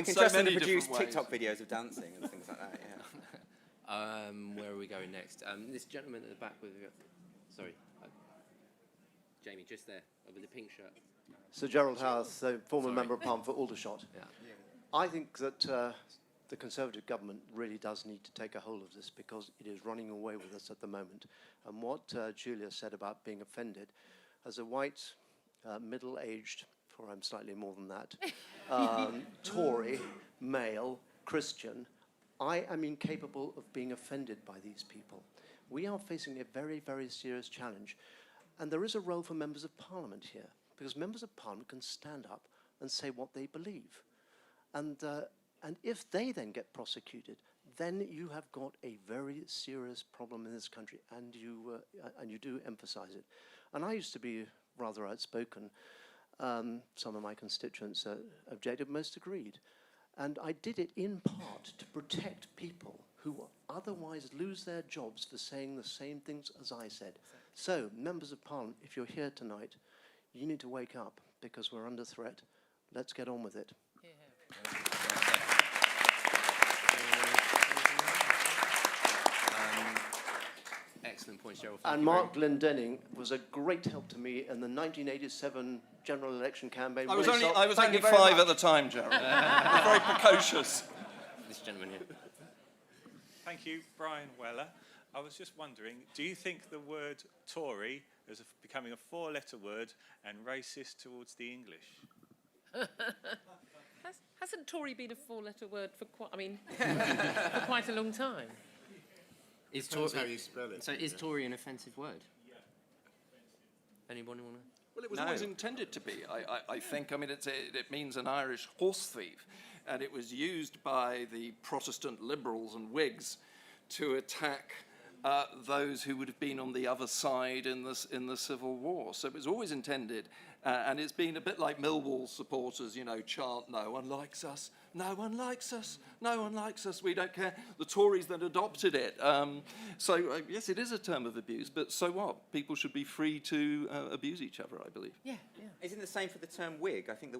can so trust them to many produce different TikTok videos of dancing and things like that, yeah. Where are we going next? This gentleman at the back with... Sorry. Jamie, just there, with the pink shirt. Sir Gerald House, former Member of Parliament for Aldershot. Yeah. I think that the Conservative government really does need to take a hold of this, because it is running away with us at the moment. And what Julia said about being offended, as a white, middle-aged, for I'm slightly more than that, Tory, male, Christian, I am incapable of being offended by these people. We are facing a very, very serious challenge. And there is a role for members of Parliament here, because members of Parliament can stand up and say what they believe. And if they then get prosecuted, then you have got a very serious problem in this country, and you do emphasise it. And I used to be rather outspoken. Some of my constituents objected, most agreed. And I did it in part to protect people who otherwise lose their jobs for saying the same things as I said. So, members of Parliament, if you're here tonight, you need to wake up, because we're under threat. Let's get on with it. Yeah. Excellent point, Gerald. And Mark Glendening was a great help to me in the 1987 general election campaign. I was only 5 at the time, Gerald. Very precocious. This gentleman here. Thank you, Brian Weller. I was just wondering, do you think the word Tory is becoming a 4-letter word and racist towards the English? Hasn't Tory been a 4-letter word for quite a long time? Is Depends how you spell it. So is Tory an offensive word? Yeah. Anybody want to? Well, it was always intended to be, I think. I mean, it means an Irish horse thief, and it was used by the Protestant liberals and Whigs to attack those who would have been on the other side in the Civil War. So it was always intended, and it's been a bit like Millwall supporters, chant, "No one likes us, no one likes us, no one likes us, we don't care." The Tories then adopted it. Yes, it is a term of abuse, but so what? People should be free to abuse each other, I believe. Yeah. Isn't it the same for the term Whig? I think the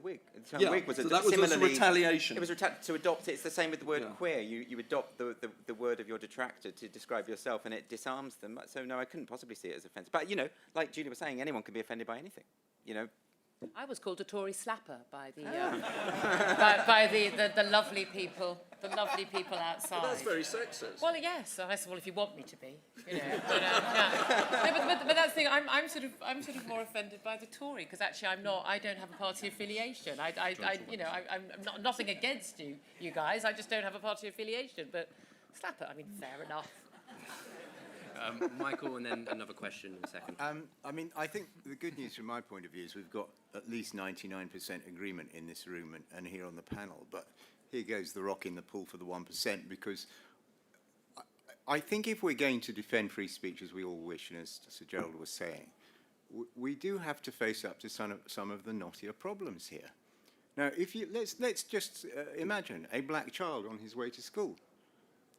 term Yeah, Whig was so that was similarly... retaliation. It was to adopt it. It's the same with the word Yeah. queer. You adopt the word of your detractor to describe yourself, and it disarms them. So no, I couldn't possibly see it as offensive. But, like Julie was saying, anyone can be offended by anything. I was called a Tory slapper by the by the lovely people, outside. But that's very sexist. Well, yes. I said, well, if you want me to be, But that's the thing. I'm sort of more offended by the Tory, because actually I don't have a party affiliation. I'm not nothing against you guys. I just don't have a party affiliation. But slapper, fair enough. Michael, and then another question in a second. I think the good news from my point of view is we've got at least 99% agreement in this room and here on the panel. But here goes the rock in the pool for the 1%, because I think if we're going to defend free speech, as we all wish, and as Sir Gerald was saying, we do have to face up to some of the knottier problems here. Now, if you let's just imagine a black child on his way to school,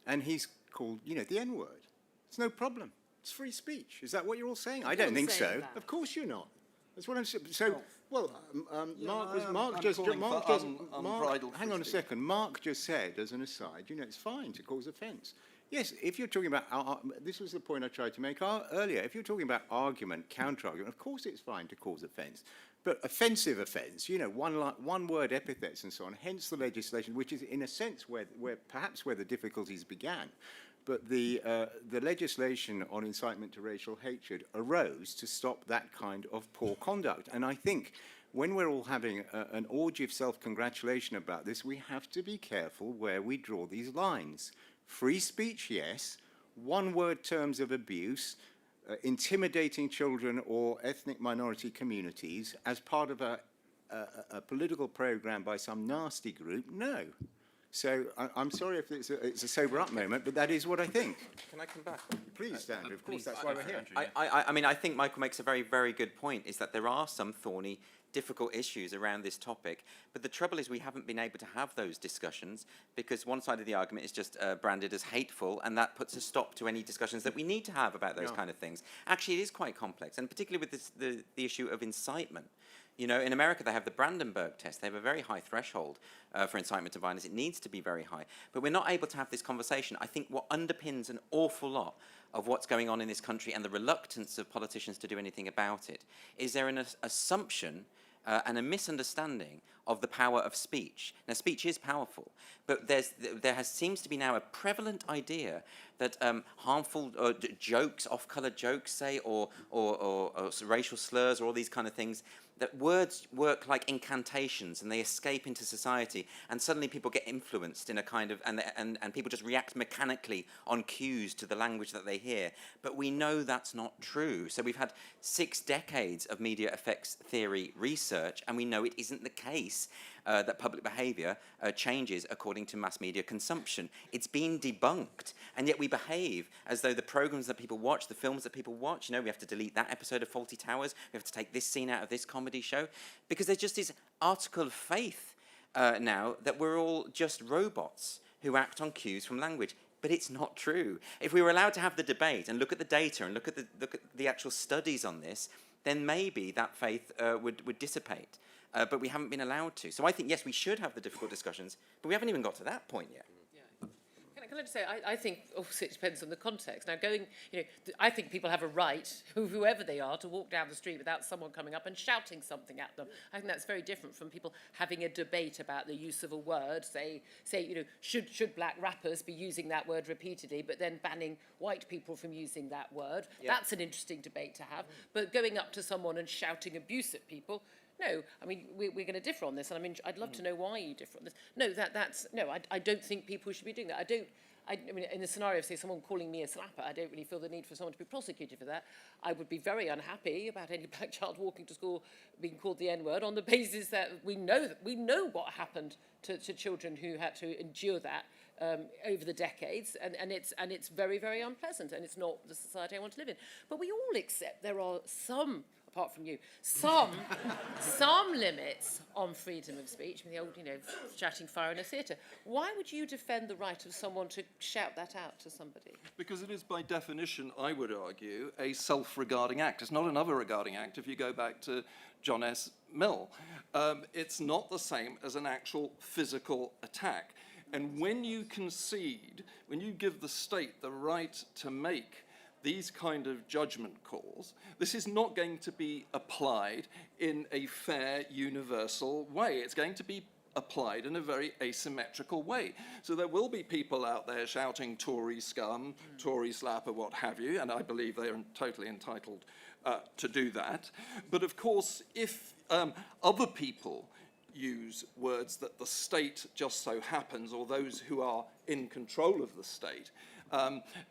and he's called, the N-word. It's no problem. It's free speech. Is that what you're all saying? I don't think so. Of course you're not. That's what I'm saying. So, Mark just hang on a second. Mark just said, as an aside, it's fine to cause offence. Yes, if you're talking about, this was the point I tried to make earlier, if you're talking about argument, counter-argument, of course it's fine to cause offence. But offensive offence, one-word epithets and so on, hence the legislation, which is in a sense where the difficulties began. But the legislation on incitement to racial hatred arose to stop that kind of poor conduct. And I think when we're all having an orgy of self-congratulation about this, we have to be careful where we draw these lines. Free speech, yes. One-word terms of abuse, intimidating children or ethnic minority communities as part of a political program by some nasty group, no. So I'm sorry if it's a sober-up moment, but that is what I think. Can I come back? Please, Andrew. Of course, that's why we're here. I think Michael makes a very, very good point, is that there are some thorny, difficult issues around this topic. But the trouble is we haven't been able to have those discussions because one side of the argument is just branded as hateful, and that puts a stop to any discussions that we need to have about those kind of things. Actually, it is quite complex, and particularly with the issue of incitement. In America, they have the Brandenburg test. They have a very high threshold for incitement to violence. It needs to be very high. But we're not able to have this conversation. I think what underpins an awful lot of what's going on in this country and the reluctance of politicians to do anything about it is there an assumption and a misunderstanding of the power of speech. Now, speech is powerful, but there seems to be now a prevalent idea that harmful jokes, off-color jokes, say, or racial slurs, or all these kind of things, that words work like incantations and they escape into society, and suddenly people get influenced in a kind of, and people just react mechanically on cues to the language that they hear. But we know that's not true. So we've had 6 decades of media effects theory research, and we know it isn't the case that public behaviour changes according to mass media consumption. It's been debunked, and yet we behave as though the programmes that people watch, the films that people watch, we have to delete that episode of Fawlty Towers, we have to take this scene out of this comedy show, because there's just this article of faith now that we're all just robots who act on cues from language. But it's not true. If we were allowed to have the debate and look at the data and look at the actual studies on this, then maybe that faith would dissipate. But we haven't been allowed to. So I think, yes, we should have the difficult discussions, but we haven't even got to that point yet. Yeah. Can I just say, I think also it depends on the context. Now, I think people have a right, whoever they are, to walk down the street without someone coming up and shouting something at them. I think that's very different from people having a debate about the use of a word, say should black rappers be using that word repeatedly, but then banning white people from using that word. Yeah. That's an interesting debate to have. But going up to someone and shouting abuse at people, no, I mean, we're going to differ on this, and I'd love to know why you differ on this. No, I don't think people should be doing that. I mean, in the scenario of, say, someone calling me a slapper, I don't really feel the need for someone to be prosecuted for that. I would be very unhappy about any black child walking to school being called the N-word on the basis that we know what happened to children who had to endure that over the decades, and it's very, very unpleasant, and it's not the society I want to live in. But we all accept there are some, apart from you, some limits on freedom of speech. I mean, the old, shouting fire in a theatre. Why would you defend the right of someone to shout that out to somebody? Because it is, by definition, I would argue, a self-regarding act. It's not an other-regarding act if you go back to John S. Mill. It's not the same as an actual physical attack. And when you concede, when you give the state the right to make these kind of judgment calls, this is not going to be applied in a fair, universal way. It's going to be applied in a very asymmetrical way. So there will be people out there shouting Tory scum, Tory slap, or what have you, and I believe they are totally entitled to do that. But of course, if other people use words that the state just so happens, or those who are in control of the state,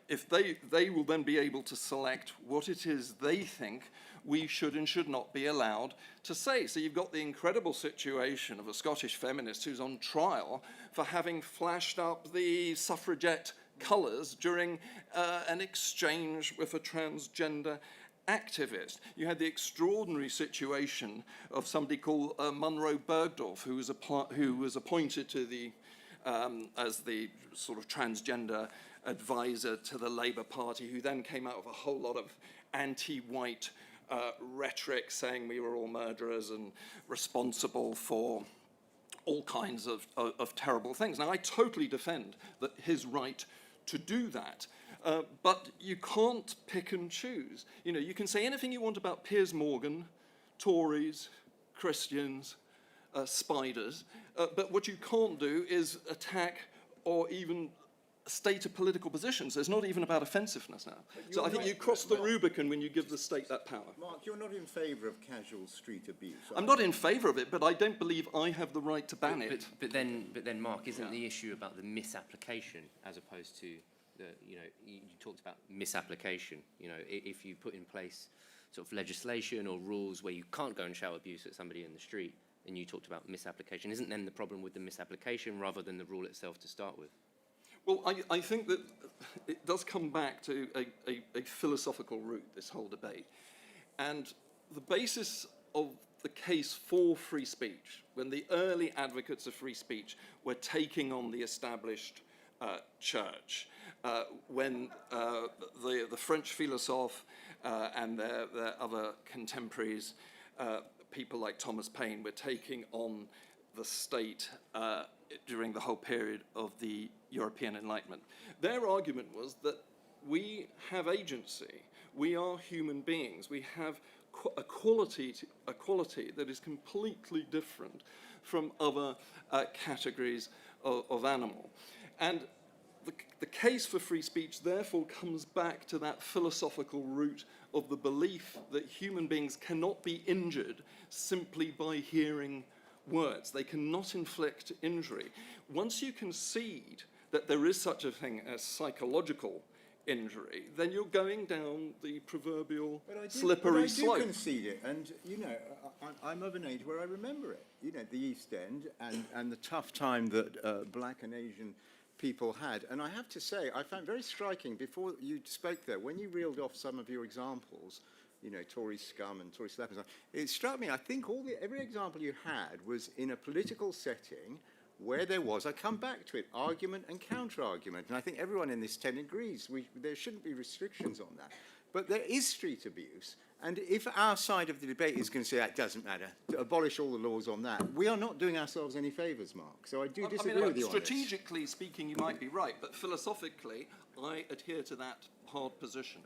if they will then be able to select what it is they think we should and should not be allowed to say. So you've got the incredible situation of a Scottish feminist who's on trial for having flashed up the suffragette colours during an exchange with a transgender activist. You had the extraordinary situation of somebody called Munro Bergdorf, who was appointed to the as the sort of transgender advisor to the Labour Party, who then came out with a whole lot of anti-white rhetoric saying we were all murderers and responsible for all kinds of terrible things. Now, I totally defend his right to do that, but you can't pick and choose. You know, you can say anything you want about Piers Morgan, Tories, Christians, spiders, but what you can't do is attack or even state of political positions. It's not even about offensiveness now. So I think you cross the Rubicon when you give the state that power. Mark, you're not in favour of casual street abuse. I'm not in favour of it, but I don't believe I have the right to ban it. But then, Mark, isn't the issue about the misapplication as opposed to the, you know, you talked about misapplication. You know, if you put in place sort of legislation or rules where you can't go and shout abuse at somebody in the street, and you talked about misapplication, isn't then the problem with the misapplication rather than the rule itself to start with? Well, I think that it does come back to a philosophical root, this whole debate. And the basis of the case for free speech, when the early advocates of free speech were taking on the established church, when the French philosophe and their other contemporaries, people like Thomas Paine, were taking on the state during the whole period of the European Enlightenment. Their argument was that we have agency, we are human beings, we have a quality that is completely different from other categories of animal. And the case for free speech therefore comes back to that philosophical root of the belief that human beings cannot be injured simply by hearing words. They cannot inflict injury. Once you concede that there is such a thing as psychological injury, then you're going down the proverbial slippery slope. I do concede it, and you know, I'm of an age where I remember it. You know, the East End and the tough time that Black and Asian people had. And I have to say, I found very striking, before you spoke there, when you reeled off some of your examples, you know, Tory scum and Tory slap and so on, it struck me, I think every example you had was in a political setting where there was, I come back to it, argument and counter-argument. And I think everyone in this tent agrees there shouldn't be restrictions on that. But there is street abuse. And if our side of the debate is going to say that doesn't matter, to abolish all the laws on that, we are not doing ourselves any favours, Mark. So I do disagree with you on this. Strategically speaking, you might be right, but philosophically, I adhere to that hard position.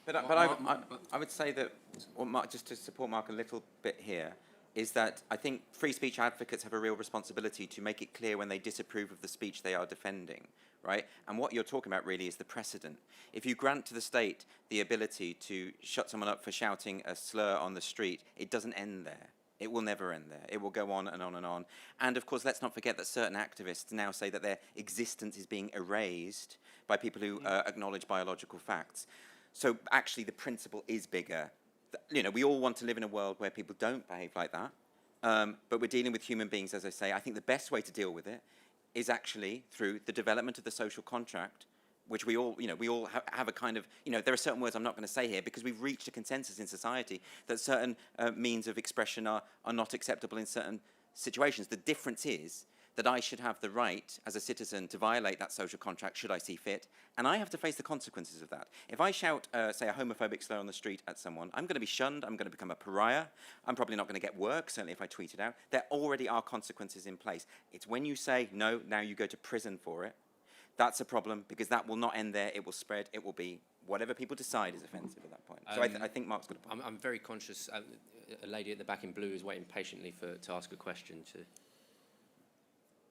But I would say that, or Mark, just to support Mark a little bit here, is that I think free speech advocates have a real responsibility to make it clear when they disapprove of the speech they are defending, right? And what you're talking about really is the precedent. If you grant to the state the ability to shut someone up for shouting a slur on the street, it doesn't end there. It will never end there. It will go on and on and on. And of course, let's not forget that certain activists now say that their existence is being erased by people who acknowledge biological facts. So actually, the principle is bigger. You know, we all want to live in a world where people don't behave like that. But we're dealing with human beings, as I say. I think the best way to deal with it is actually through the development of the social contract, which we all have a kind of, you know, there are certain words I'm not going to say here because we've reached a consensus in society that certain means of expression are not acceptable in certain situations. The difference is that I should have the right as a citizen to violate that social contract should I see fit, and I have to face the consequences of that. If I shout, say, a homophobic slur on the street at someone, I'm going to be shunned, I'm going to become a pariah, I'm probably not going to get work, certainly if I tweet it out. There already are consequences in place. It's when you say, no, now you go to prison for it, that's a problem, because that will not end there, it will spread, it will be whatever people decide is offensive at that point. So I think Mark's got a point. I'm very conscious, a lady at the back in blue is waiting patiently to ask a question to...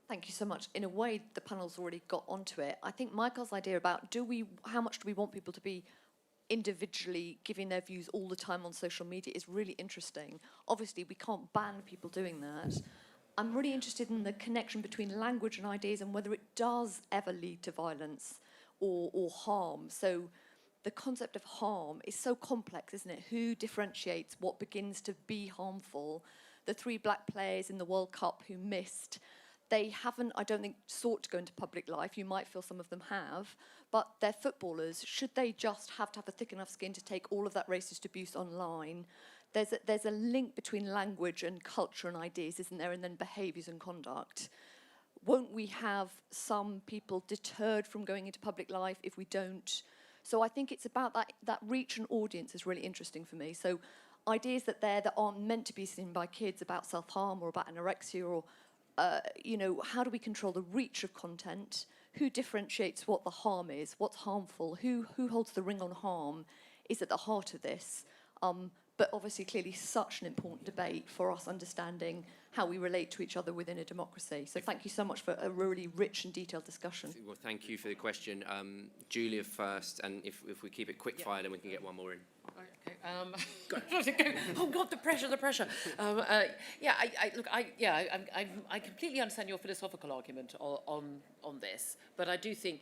Thank you so much. In a way, the panel's already got onto it. I think Michael's idea about how much do we want people to be individually giving their views all the time on social media is really interesting. Obviously, we can't ban people doing that. I'm really interested in the connection between language and ideas and whether it does ever lead to violence or harm. So the concept of harm is so complex, isn't it? Who differentiates what begins to be harmful? The 3 black players in the World Cup who missed, They haven't, I don't think, sought to go into public life. You might feel some of them have, but they're footballers. Should they just have to have a thick enough skin to take all of that racist abuse online? There's a link between language and culture and ideas, isn't there? And then behaviours and conduct. Won't we have some people deterred from going into public life if we don't? So I think it's about that reach and audience is really interesting for me. So ideas that aren't meant to be seen by kids about self-harm or about anorexia or, how do we control the reach of content? Who differentiates what the harm is? What's harmful? Who holds the ring on harm is at the heart of this. But obviously, clearly, such an important debate for us understanding how we relate to each other within a democracy. So thank you so much for a really rich and detailed discussion. Well, thank you for the question. Julia first, and if we keep it quick fire, then we can get one more in. Okay. Oh God, the pressure. I completely understand your philosophical argument on this, but I do think,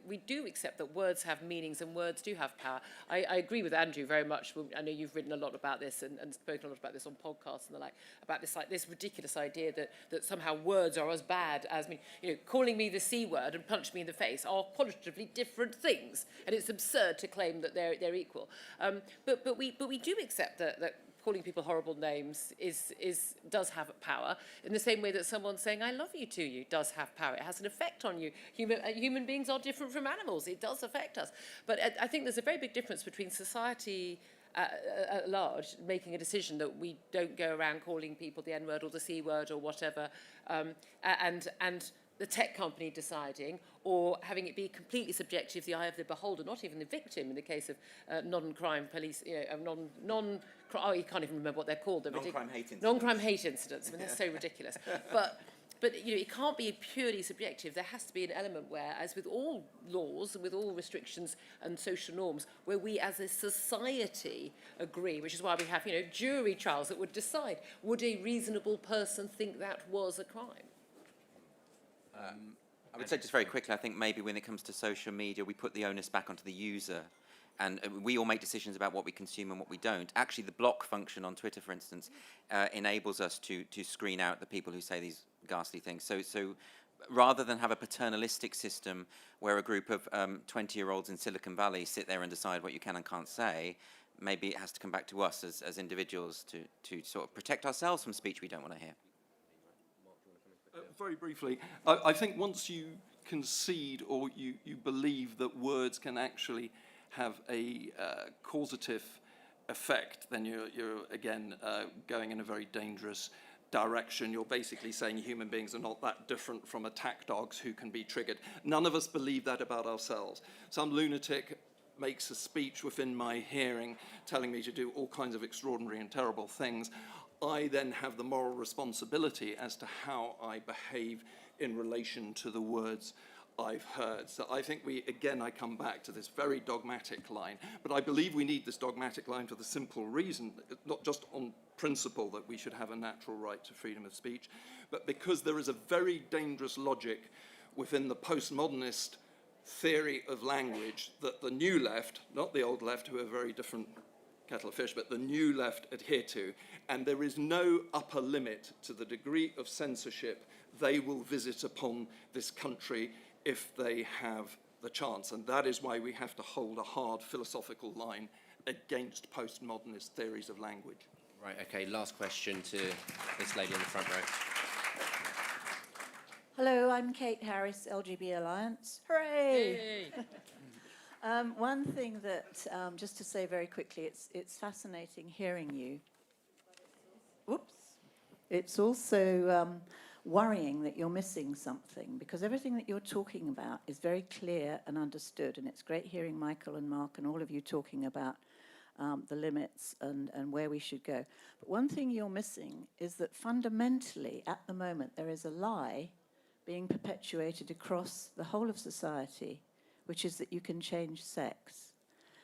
we do accept that words have meanings and words do have power. I agree with Andrew very much. I know you've written a lot about this and spoken a lot about this on podcasts and the like, about this ridiculous idea that somehow words are as bad as, calling me the C word and punch me in the face are qualitatively different things, and it's absurd to claim that they're equal. But we do accept that calling people horrible names does have power, in the same way that someone saying "I love you" to you does have power. It has an effect on you. Human beings are different from animals. It does affect us. But I think there's a very big difference between society at large making a decision that we don't go around calling people the N-word or the C-word or whatever, and the tech company deciding, or having it be completely subjective, the eye of the beholder, not even the victim in the case of non-crime police, you can't even remember what they're called. Non-crime hate incidents. Non-crime hate incidents. That's so ridiculous. But it can't be purely subjective. There has to be an element where, as with all laws and with all restrictions and social norms, where we as a society agree, which is why we have, jury trials that would decide, would a reasonable person think that was a crime? I would say just very quickly, I think maybe when it comes to social media, we put the onus back onto the user. And we all make decisions about what we consume and what we don't. Actually, the block function on Twitter, for instance, enables us to screen out the people who say these ghastly things. So rather than have a paternalistic system where a group of 20-year-olds in Silicon Valley sit there and decide what you can and can't say, maybe it has to come back to us as individuals to sort of protect ourselves from speech we don't want to hear. Very briefly, I think once you concede or you believe that words can actually have a causative effect, then you're again going in a very dangerous direction. You're basically saying human beings are not that different from attack dogs who can be triggered. None of us believe that about ourselves. Some lunatic makes a speech within my hearing telling me to do all kinds of extraordinary and terrible things. I then have the moral responsibility as to how I behave in relation to the words I've heard. So I think I come back to this very dogmatic line, but I believe we need this dogmatic line for the simple reason, not just on principle that we should have a natural right to freedom of speech, but because there is a very dangerous logic within the postmodernist theory of language that the new left, not the old left who are very different kettle of fish, but the new left adhere to, and there is no upper limit to the degree of censorship they will visit upon this country if they have the chance. And that is why we have to hold a hard philosophical line against postmodernist theories of language. Right, okay, last question to this lady in the front row. Hello, I'm Kate Harris, LGB Alliance. Hooray! One thing that, just to say very quickly, it's fascinating hearing you. Whoops. It's also worrying that you're missing something, because everything that you're talking about is very clear and understood, and it's great hearing Michael and Mark and all of you talking about the limits and where we should go. But one thing you're missing is that fundamentally, at the moment, there is a lie being perpetuated across the whole of society, which is that you can change sex.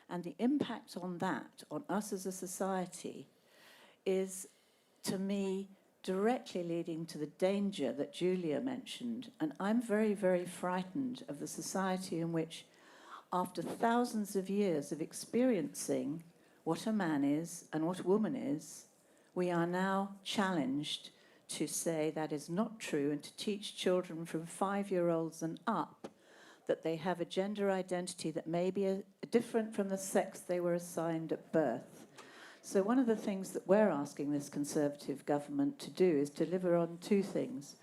And the impact on that, on us as a society, is, to me, directly leading to the danger that Julia mentioned. And I'm very, very frightened of the society in which, after thousands of years of experiencing what a man is and what a woman is, we are now challenged to say that is not true and to teach children from 5-year-olds and up that they have a gender identity that may be different from the sex they were assigned at birth. So one of the things that we're asking this Conservative government to do is deliver on 2 things.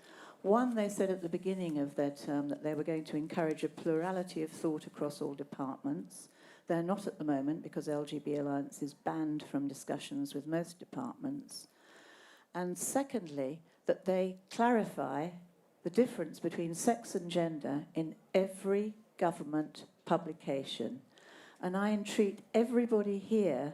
One, they said at the beginning of their term that they were going to encourage a plurality of thought across all departments. They're not at the moment because LGB Alliance is banned from discussions with most departments. And secondly, that they clarify the difference between sex and gender in every government publication. And I entreat everybody here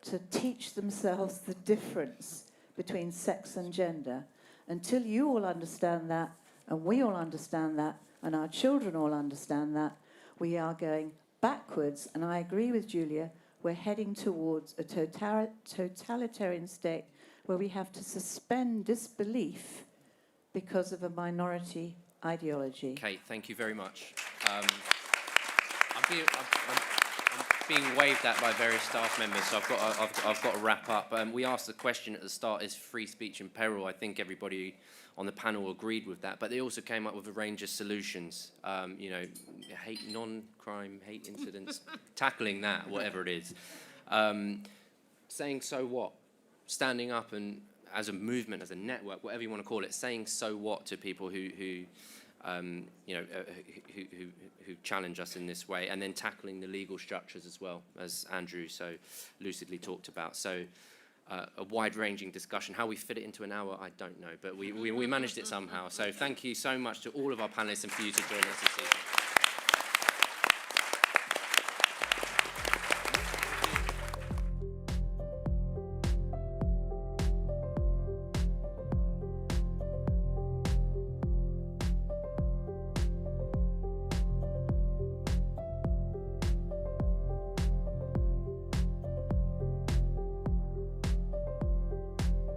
to teach themselves the difference between sex and gender. Until you all understand that, and we all understand that, and our children all understand that, we are going backwards. And I agree with Julia, we're heading towards a totalitarian state where we have to suspend disbelief because of a minority ideology. Kate, thank you very much. I'm being waved at by various staff members, so I've got to wrap up. We asked the question at the start, is free speech in peril? I think everybody on the panel agreed with that, but they also came up with a range of solutions. Hate, non-crime, hate incidents, tackling that, whatever it is. Saying so what? Standing up and as a movement, as a network, whatever you want to call it, saying so what to people who challenge us in this way, and then tackling the legal structures as well, as Andrew so lucidly talked about. So a wide-ranging discussion. How we fit it into an hour, I don't know, but we managed it somehow. So thank you so much to all of our panelists and for you to join us this evening.